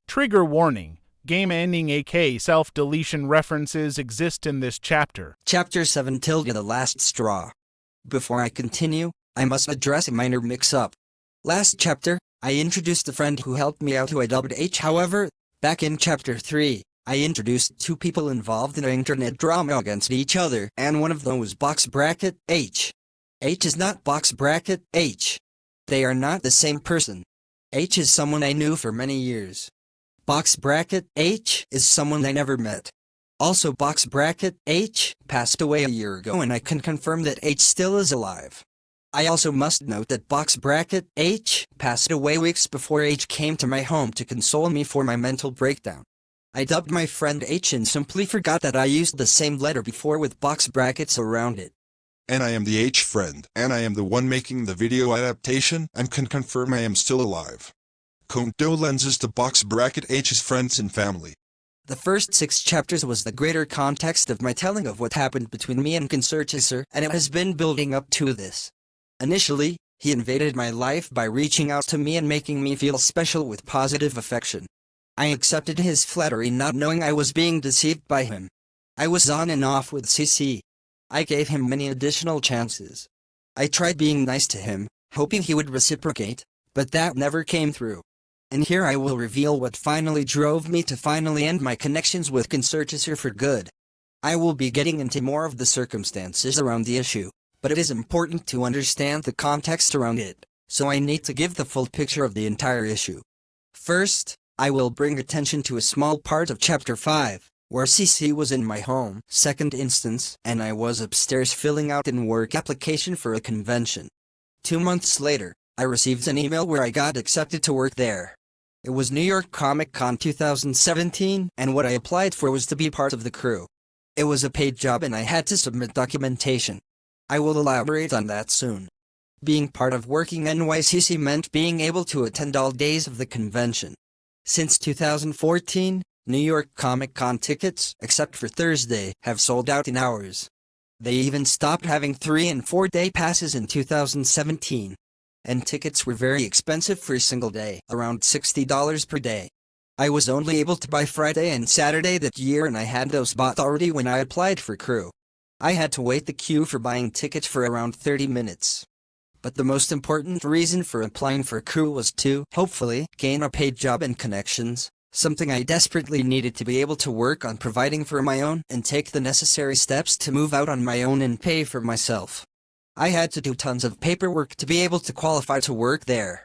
Trigger warning. Game-ending AK self-deletion references exist in this chapter. Chapter 7 tilde the last straw. Before I continue, I must address a minor mix-up. Last chapter, I introduced a friend who helped me out who I dubbed H. However, back in Chapter 3, I introduced two people involved in an internet drama against each other, and one of them was Box Bracket H. H is not Box Bracket H. They are not the same person. H is someone I knew for many years. Box Bracket H is someone I never met. Also, Box Bracket H passed away a year ago, and I can confirm that H still is alive. I also must note that Box Bracket H passed away weeks before H came to my home to console me for my mental breakdown. I dubbed my friend H and simply forgot that I used the same letter before with box brackets around it. And I am the H friend, and I am the one making the video adaptation, and can confirm I am still alive. Condolences to Box Bracket H's friends and family. The first 6 chapters was the greater context of my telling of what happened between me and CancerChaser, and it has been building up to this. Initially, he invaded my life by reaching out to me and making me feel special with positive affection. I accepted his flattery, not knowing I was being deceived by him. I was on and off with CC. I gave him many additional chances. I tried being nice to him, hoping he would reciprocate, but that never came through. And here I will reveal what finally drove me to finally end my connections with CancerChaser for good. I will be getting into more of the circumstances around the issue, but it is important to understand the context around it, so I need to give the full picture of the entire issue. First, I will bring attention to a small part of Chapter 5, where CC was in my home, second instance, and I was upstairs filling out an work application for a convention. 2 months later, I received an email where I got accepted to work there. It was New York Comic Con 2017, and what I applied for was to be part of the crew. It was a paid job and I had to submit documentation. I will elaborate on that soon. Being part of working NYCC meant being able to attend all days of the convention. Since 2014, New York Comic Con tickets, except for Thursday, have sold out in hours. They even stopped having 3- and 4-day passes in 2017. And tickets were very expensive for a single day, around $60 per day. I was only able to buy Friday and Saturday that year, and I had those bought already when I applied for crew. I had to wait the queue for buying tickets for around 30 minutes. But the most important reason for applying for crew was to, hopefully, gain a paid job and connections, something I desperately needed to be able to work on providing for my own and take the necessary steps to move out on my own and pay for myself. I had to do tons of paperwork to be able to qualify to work there.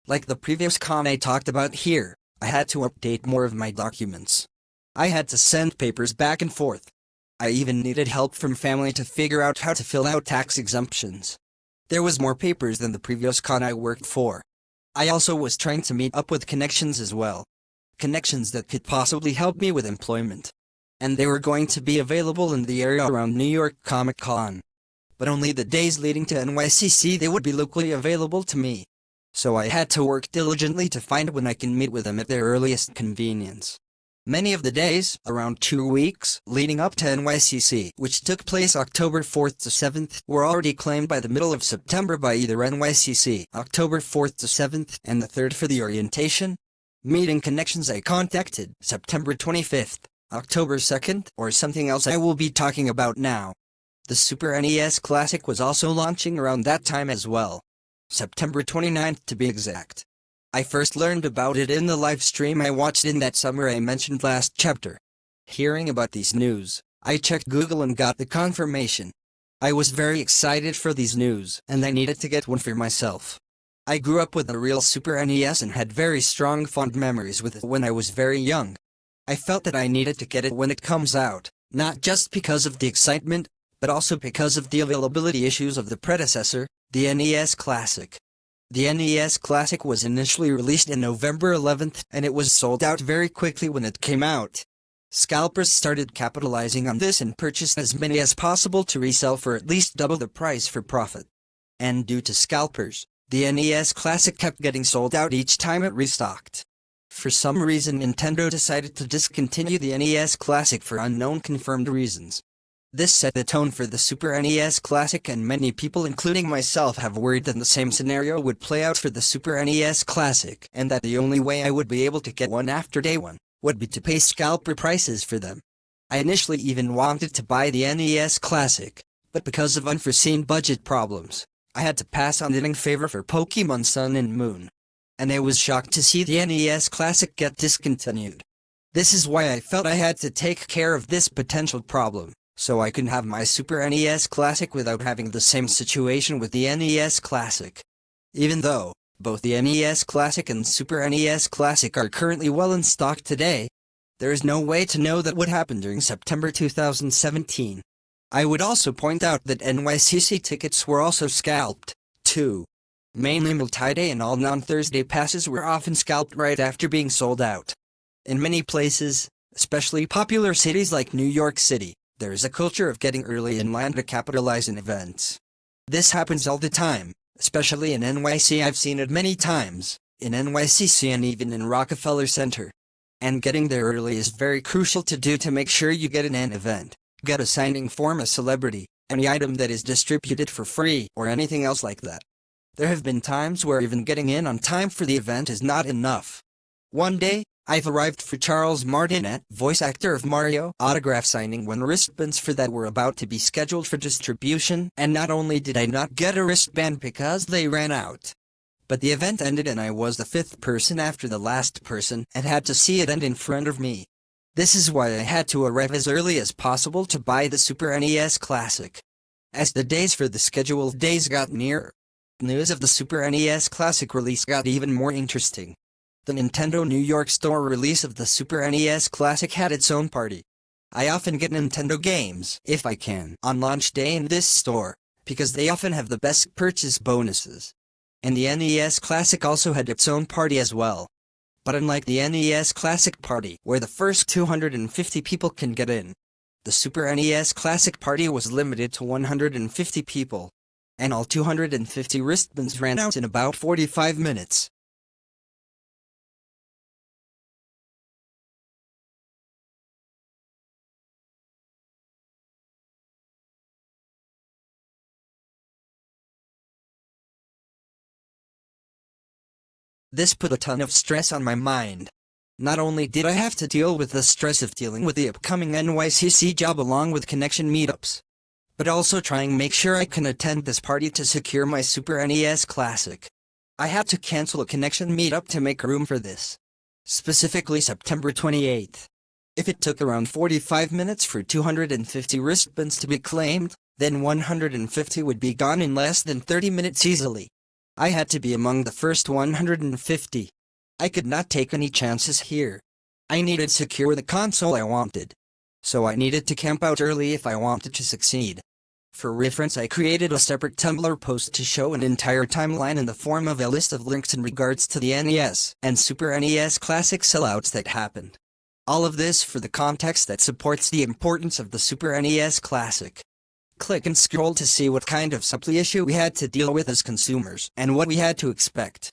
Like the previous con I talked about here, I had to update more of my documents. I had to send papers back and forth. I even needed help from family to figure out how to fill out tax exemptions. There was more papers than the previous con I worked for. I also was trying to meet up with connections as well. Connections that could possibly help me with employment. And they were going to be available in the area around New York Comic Con. But only the days leading to NYCC they would be locally available to me. So I had to work diligently to find when I can meet with them at their earliest convenience. Many of the days, around 2 weeks, leading up to NYCC, which took place October 4th to 7th, were already claimed by the middle of September by either NYCC, October 4th to 7th, and the 3rd for the orientation. Meeting connections I contacted, September 25th, October 2nd, or something else I will be talking about now. The Super NES Classic was also launching around that time as well. September 29th to be exact. I first learned about it in the live stream I watched in that summer I mentioned last chapter. Hearing about these news, I checked Google and got the confirmation. I was very excited for these news, and I needed to get one for myself. I grew up with a real Super NES and had very strong fond memories with it when I was very young. I felt that I needed to get it when it comes out, not just because of the excitement, but also because of the availability issues of the predecessor, the NES Classic. The NES Classic was initially released in November 11th, and it was sold out very quickly when it came out. Scalpers started capitalizing on this and purchased as many as possible to resell for at least double the price for profit. And due to scalpers, the NES Classic kept getting sold out each time it restocked. For some reason Nintendo decided to discontinue the NES Classic for unknown confirmed reasons. This set the tone for the Super NES Classic, and many people including myself have worried that the same scenario would play out for the Super NES Classic, and that the only way I would be able to get one after day one would be to pay scalper prices for them. I initially even wanted to buy the NES Classic, but because of unforeseen budget problems, I had to pass on it in favor for Pokemon Sun and Moon. And I was shocked to see the NES Classic get discontinued. This is why I felt I had to take care of this potential problem, so I can have my Super NES Classic without having the same situation with the NES Classic. Even though both the NES Classic and Super NES Classic are currently well in stock today, there is no way to know that what happened during September 2017. I would also point out that NYCC tickets were also scalped, too. Mainly multi-day and all non-Thursday passes were often scalped right after being sold out. In many places, especially popular cities like New York City, there is a culture of getting early in line to capitalize on events. This happens all the time, especially in NYC. I've seen it many times, in NYCC and even in Rockefeller Center. And getting there early is very crucial to do to make sure you get in an event, get a signing form, a celebrity, any item that is distributed for free, or anything else like that. There have been times where even getting in on time for the event is not enough. One day, I've arrived for Charles Martinet, voice actor of Mario, autograph signing when wristbands for that were about to be scheduled for distribution, and not only did I not get a wristband because they ran out, but the event ended and I was the fifth person after the last person and had to see it end in front of me. This is why I had to arrive as early as possible to buy the Super NES Classic. As the days for the scheduled days got nearer, news of the Super NES Classic release got even more interesting. The Nintendo New York store release of the Super NES Classic had its own party. I often get Nintendo games, if I can, on launch day in this store, because they often have the best purchase bonuses. And the NES Classic also had its own party as well. But unlike the NES Classic party, where the first 250 people can get in, the Super NES Classic party was limited to 150 people. And all 250 wristbands ran out in about 45 minutes. This put a ton of stress on my mind. Not only did I have to deal with the stress of dealing with the upcoming NYCC job along with connection meetups, but also trying to make sure I can attend this party to secure my Super NES Classic. I had to cancel a connection meetup to make room for this. Specifically September 28th. If it took around 45 minutes for 250 wristbands to be claimed, then 150 would be gone in less than 30 minutes easily. I had to be among the first 150. I could not take any chances here. I needed to secure the console I wanted. So I needed to camp out early if I wanted to succeed. For reference, I created a separate Tumblr post to show an entire timeline in the form of a list of links in regards to the NES and Super NES Classic sellouts that happened. All of this for the context that supports the importance of the Super NES Classic. Click and scroll to see what kind of supply issue we had to deal with as consumers, and what we had to expect.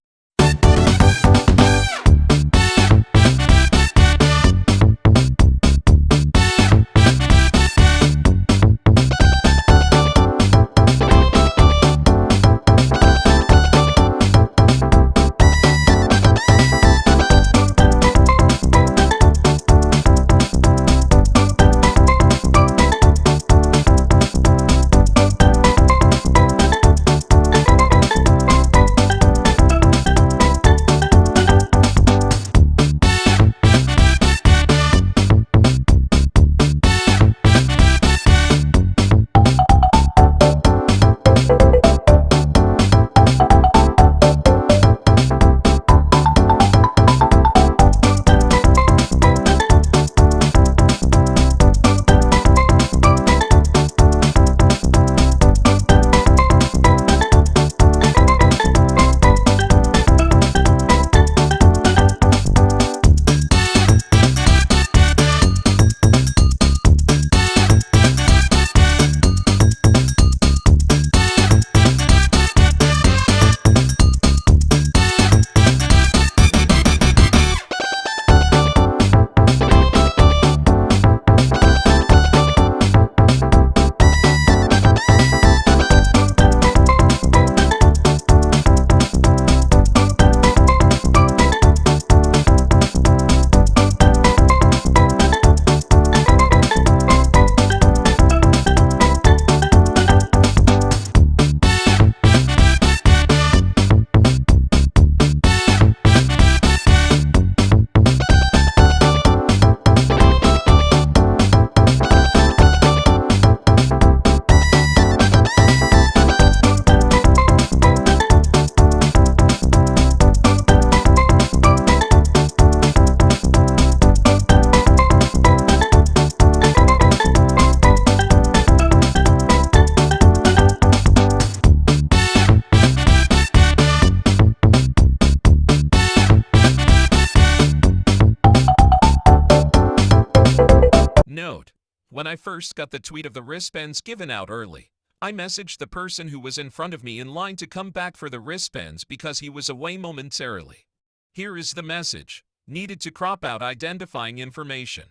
When I first got the tweet of the wristbands given out early, I messaged the person who was in front of me in line to come back for the wristbands because he was away momentarily. Here is the message. Needed to crop out identifying information.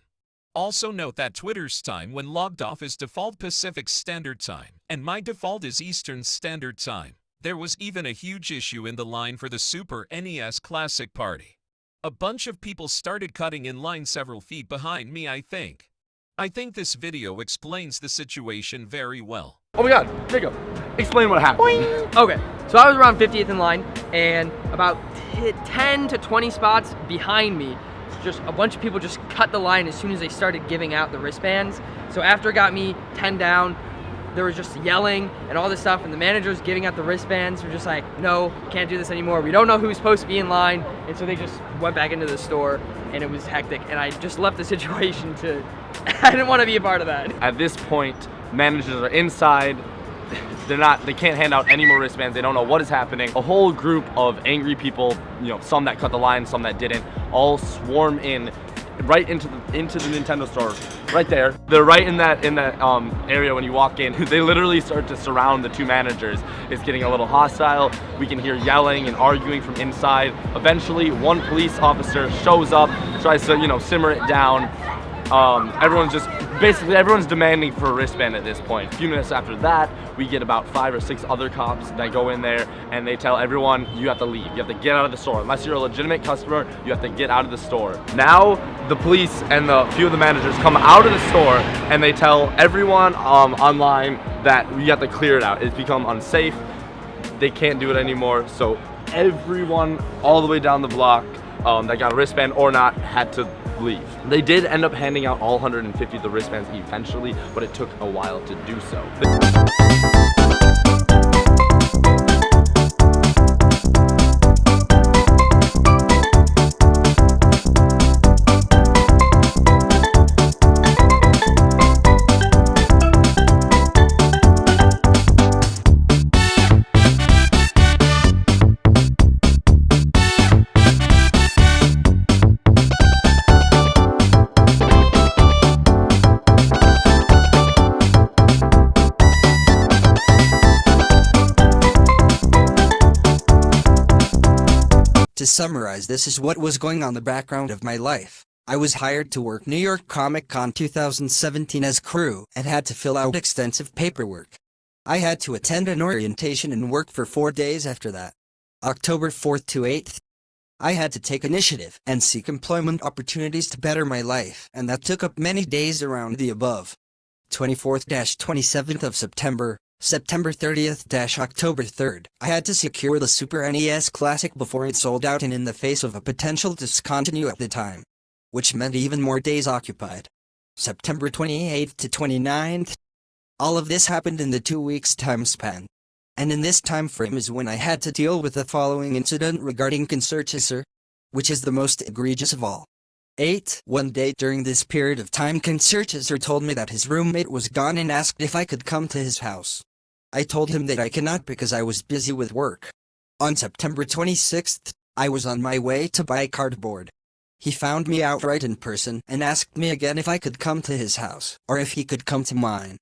Also note that Twitter's time when logged off is default Pacific Standard Time, and my default is Eastern Standard Time. There was even a huge issue in the line for the Super NES Classic Party. A bunch of people started cutting in line several feet behind me, I think. this video explains the situation very well. Oh my god, Jacob, explain what happened. Boing. Okay, so I was around 50th in line, and about 10 to 20 spots behind me, just a bunch of people just cut the line as soon as they started giving out the wristbands. So after it got me 10 down, there was just yelling and all this stuff, and the managers giving out the wristbands were just like, no, can't do this anymore. We don't know who's supposed to be in line. And so they just went back into the store, and it was hectic. And I just left the situation to, I didn't want to be a part of that. At this point, managers are inside. They can't hand out any more wristbands. They don't know what is happening. A whole group of angry people, some that cut the line, some that didn't, all swarm in right into the Nintendo store, right there. They're right in that area when you walk in. They literally start to surround the two managers. It's getting a little hostile. We can hear yelling and arguing from inside. Eventually, one police officer shows up, tries to simmer it down. Everyone's demanding for a wristband at this point. A few minutes after that, we get about 5 or 6 other cops that go in there, and they tell everyone, you have to leave. You have to get out of the store. Unless you're a legitimate customer, you have to get out of the store. Now, the police and a few of the managers come out of the store, and they tell everyone online that you have to clear it out. It's become unsafe. They can't do it anymore. So everyone all the way down the block that got a wristband or not had to leave. They did end up handing out all 150 of the wristbands eventually, but it took a while to do so. To summarize, this is what was going on in the background of my life. I was hired to work New York Comic Con 2017 as crew and had to fill out extensive paperwork. I had to attend an orientation and work for 4 days after that. October 4th to 8th. I had to take initiative and seek employment opportunities to better my life, and that took up many days around the above. 24th-27th of September. September 30th-October 3rd, I had to secure the Super NES Classic before it sold out, and in the face of a potential discontinue at the time, which meant even more days occupied. September 28th to 29th. All of this happened in the 2 weeks time span. And in this time frame is when I had to deal with the following incident regarding CancerChaser, which is the most egregious of all. 8. One day during this period of time, CancerChaser told me that his roommate was gone and asked if I could come to his house. I told him that I cannot because I was busy with work. On September 26th, I was on my way to buy cardboard. He found me outright in person and asked me again if I could come to his house, or if he could come to mine.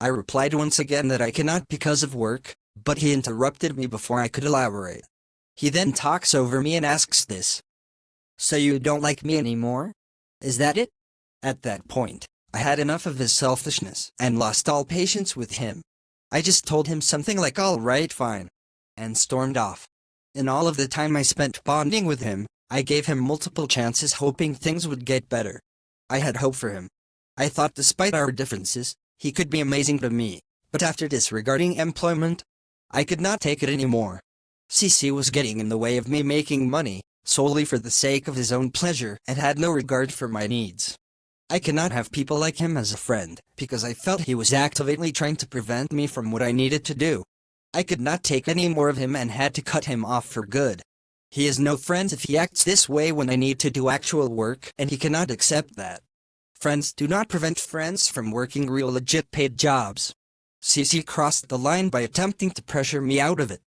I replied once again that I cannot because of work, but he interrupted me before I could elaborate. He then talks over me and asks this. So you don't like me anymore? Is that it? At that point, I had enough of his selfishness and lost all patience with him. I just told him something like all right, fine, and stormed off. In all of the time I spent bonding with him, I gave him multiple chances hoping things would get better. I had hope for him. I thought despite our differences, he could be amazing to me, but after disregarding employment, I could not take it anymore. CC was getting in the way of me making money, solely for the sake of his own pleasure, and had no regard for my needs. I cannot have people like him as a friend, because I felt he was actively trying to prevent me from what I needed to do. I could not take any more of him and had to cut him off for good. He is no friend if he acts this way when I need to do actual work, and he cannot accept that. Friends do not prevent friends from working real legit paid jobs. CC crossed the line by attempting to pressure me out of it.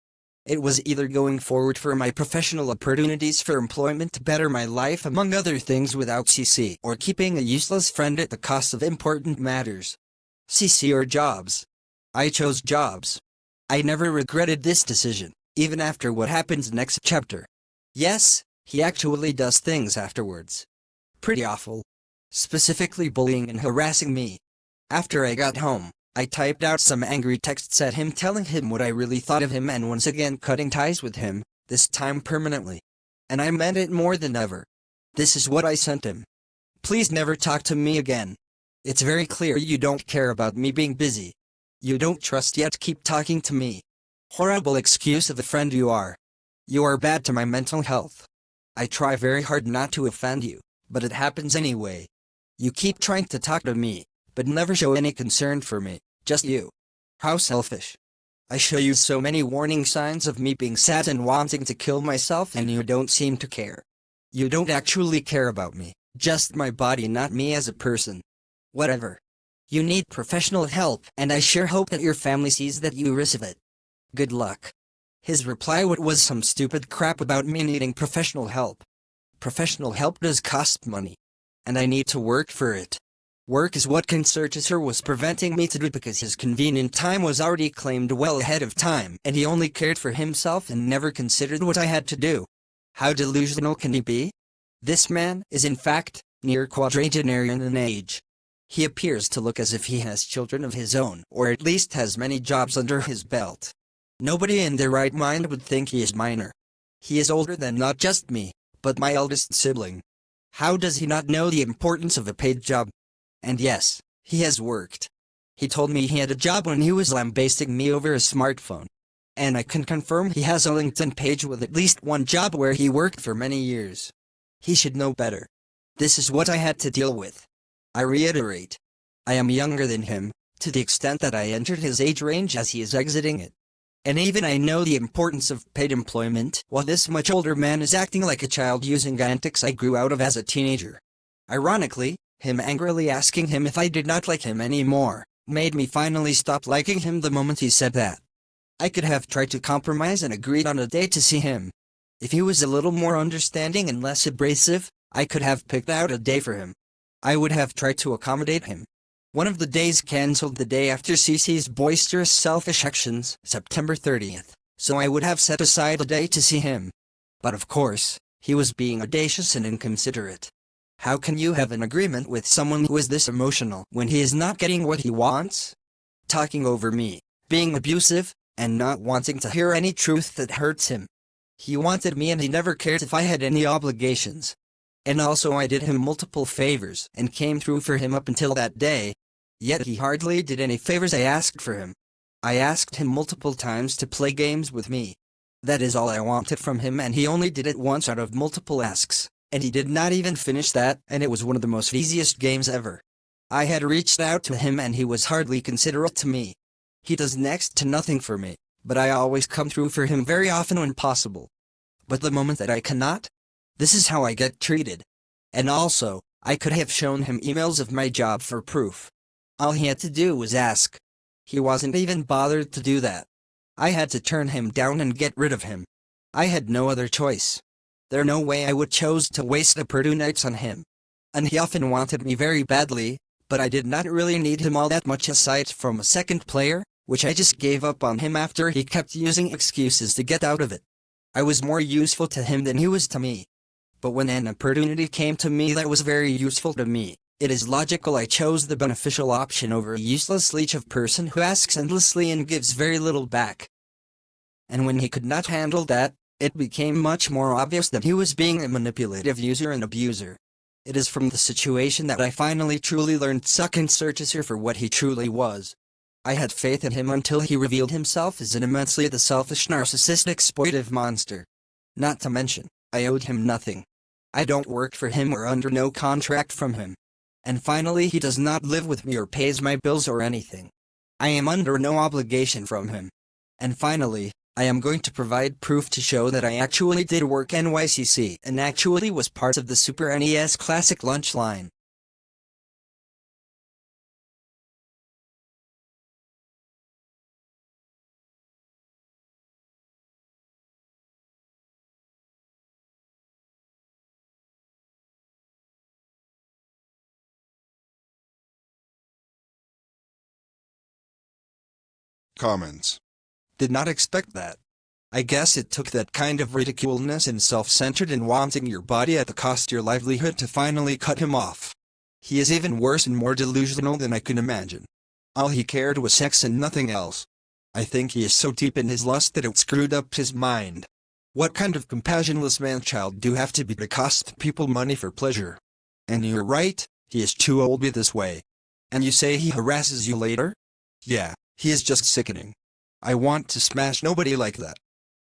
It was either going forward for my professional opportunities for employment to better my life among other things without CC, or keeping a useless friend at the cost of important matters. CC or jobs. I chose jobs. I never regretted this decision, even after what happens next chapter. Yes, he actually does things afterwards. Pretty awful. Specifically bullying and harassing me. After I got home, I typed out some angry texts at him telling him what I really thought of him and once again cutting ties with him, this time permanently. And I meant it more than ever. This is what I sent him. Please never talk to me again. It's very clear you don't care about me being busy. You don't trust yet keep talking to me. Horrible excuse of a friend you are. You are bad to my mental health. I try very hard not to offend you, but it happens anyway. You keep trying to talk to me, but never show any concern for me, just you. How selfish. I show you so many warning signs of me being sad and wanting to kill myself and you don't seem to care. You don't actually care about me, just my body, not me as a person. Whatever. You need professional help and I sure hope that your family sees that you receive it. Good luck. His reply was some stupid crap about me needing professional help. Professional help does cost money. And I need to work for it. Work is what CancerChaser was preventing me to do because his convenient time was already claimed well ahead of time and he only cared for himself and never considered what I had to do. How delusional can he be? This man is in fact near quadragenarian in age. He appears to look as if he has children of his own or at least has many jobs under his belt. Nobody in their right mind would think he is minor. He is older than not just me, but my eldest sibling. How does he not know the importance of a paid job? And yes, he has worked. He told me he had a job when he was lambasting me over a smartphone. And I can confirm he has a LinkedIn page with at least one job where he worked for many years. He should know better. This is what I had to deal with. I reiterate. I am younger than him, to the extent that I entered his age range as he is exiting it. And even I know the importance of paid employment, while this much older man is acting like a child using antics I grew out of as a teenager. Ironically, him angrily asking him if I did not like him anymore, made me finally stop liking him the moment he said that. I could have tried to compromise and agreed on a date to see him. If he was a little more understanding and less abrasive, I could have picked out a day for him. I would have tried to accommodate him. One of the days cancelled the day after CC's boisterous selfish actions, September 30th, so I would have set aside a day to see him. But of course, he was being audacious and inconsiderate. How can you have an agreement with someone who is this emotional when he is not getting what he wants? Talking over me, being abusive, and not wanting to hear any truth that hurts him. He wanted me and he never cared if I had any obligations. And also I did him multiple favors and came through for him up until that day. Yet he hardly did any favors I asked for him. I asked him multiple times to play games with me. That is all I wanted from him and he only did it once out of multiple asks, and he did not even finish that and it was one of the most easiest games ever. I had reached out to him and he was hardly considerate to me. He does next to nothing for me, but I always come through for him very often when possible. But the moment that I cannot, this is how I get treated. And also, I could have shown him emails of my job for proof. All he had to do was ask. He wasn't even bothered to do that. I had to turn him down and get rid of him. I had no other choice. There's no way I would choose to waste the Purdue nights on him. And he often wanted me very badly, but I did not really need him all that much aside from a second player, which I just gave up on him after he kept using excuses to get out of it. I was more useful to him than he was to me. But when an opportunity came to me that was very useful to me, it is logical I chose the beneficial option over a useless leech of person who asks endlessly and gives very little back. And when he could not handle that, it became much more obvious that he was being a manipulative user and abuser. It is from the situation that I finally truly learned CancerChaser for what he truly was. I had faith in him until he revealed himself as an immensely the selfish narcissistic exploitive monster. Not to mention, I owed him nothing. I don't work for him or under no contract from him. And finally he does not live with me or pays my bills or anything. I am under no obligation from him. And finally, I am going to provide proof to show that I actually did work NYCC and actually was part of the Super NES Classic lunch line. comments. Did not expect that. I guess it took that kind of ridiculousness and self-centered and wanting your body at the cost of your livelihood to finally cut him off. He is even worse and more delusional than I can imagine. All he cared was sex and nothing else. I think he is so deep in his lust that it screwed up his mind. What kind of compassionless man-child do you have to be to cost people money for pleasure? And you're right, he is too old to be this way. And you say he harasses you later? Yeah, he is just sickening. I want to smash nobody like that.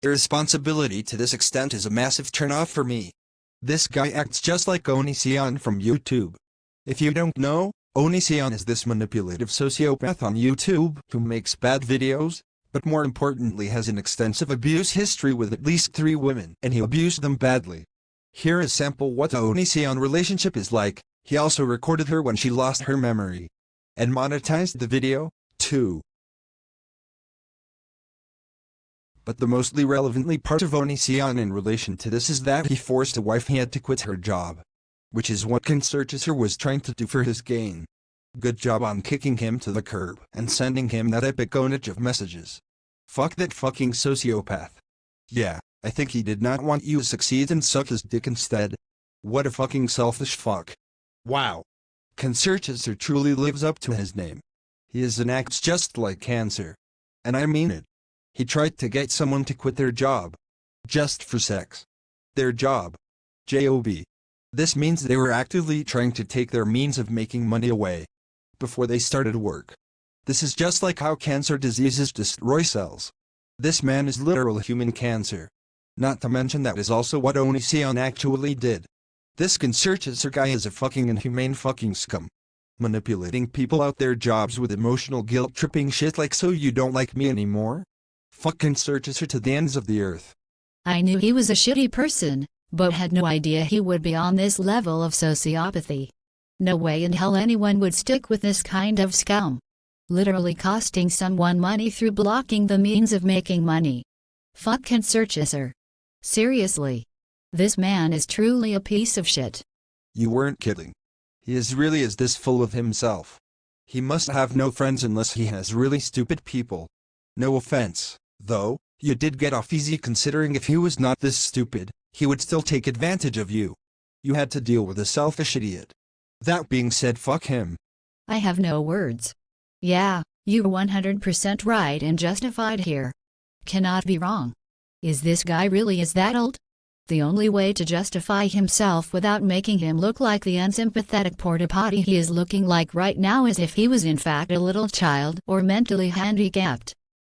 Irresponsibility to this extent is a massive turnoff for me. This guy acts just like Onision from YouTube. If you don't know, Onision is this manipulative sociopath on YouTube who makes bad videos, but more importantly has an extensive abuse history with at least 3 women, and he abused them badly. Here is sample what the Onision relationship is like. He also recorded her when she lost her memory. And monetized the video, too. But the mostly relevantly part of Onision in relation to this is that he forced a wife he had to quit her job. Which is what CancerChaser was trying to do for his gain. Good job on kicking him to the curb and sending him that epic ownage of messages. Fuck that fucking sociopath. Yeah, I think he did not want you to succeed and suck his dick instead. What a fucking selfish fuck. Wow. CancerChaser truly lives up to his name. He is and acts just like cancer. And I mean it. He tried to get someone to quit their job. Just for sex. Their job. J.O.B. This means they were actively trying to take their means of making money away. Before they started work. This is just like how cancer diseases destroy cells. This man is literal human cancer. Not to mention that is also what Onision actually did. This CancerChaser guy is a fucking inhumane fucking scum. Manipulating people out their jobs with emotional guilt tripping shit like so you don't like me anymore? Fuck CancerChaser to the ends of the earth. I knew he was a shitty person, but had no idea he would be on this level of sociopathy. No way in hell anyone would stick with this kind of scum. Literally costing someone money through blocking the means of making money. Fuck CancerChaser. Seriously. This man is truly a piece of shit. You weren't kidding. He is really this full of himself. He must have no friends unless he has really stupid people. No offense, though, you did get off easy considering if he was not this stupid, he would still take advantage of you. You had to deal with a selfish idiot. That being said, fuck him. I have no words. Yeah, you're 100% right and justified here. Cannot be wrong. Is this guy really that old? The only way to justify himself without making him look like the unsympathetic porta potty he is looking like right now is if he was in fact a little child or mentally handicapped.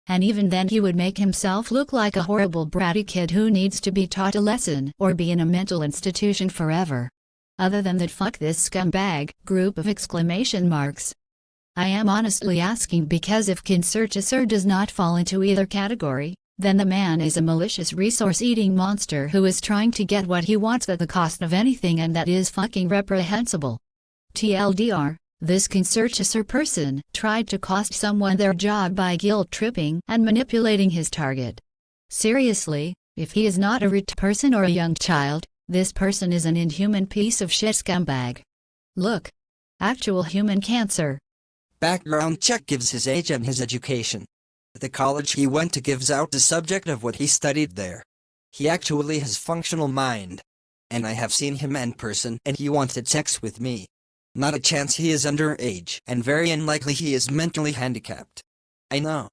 And even then he would make himself look like a horrible bratty kid who needs to be taught a lesson or be in a mental institution forever. Other than that, fuck this scumbag, group of exclamation marks. I am honestly asking because if CancerChaser does not fall into either category, then the man is a malicious resource-eating monster who is trying to get what he wants at the cost of anything, and that is fucking reprehensible. TLDR, this CancerChaser person tried to cost someone their job by guilt-tripping and manipulating his target. Seriously, if he is not a rich person or a young child, this person is an inhuman piece of shit scumbag. Look. Actual human cancer. Background check gives his age and his education. The college he went to gives out the subject of what he studied there. He actually has functional mind. And I have seen him in person and he wanted sex with me. Not a chance he is underage, and very unlikely he is mentally handicapped. I know.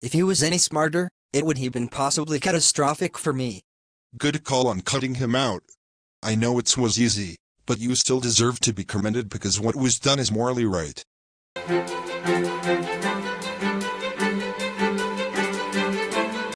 If he was any smarter, it would have been possibly catastrophic for me. Good call on cutting him out. I know it was easy, but you still deserve to be commended because what was done is morally right.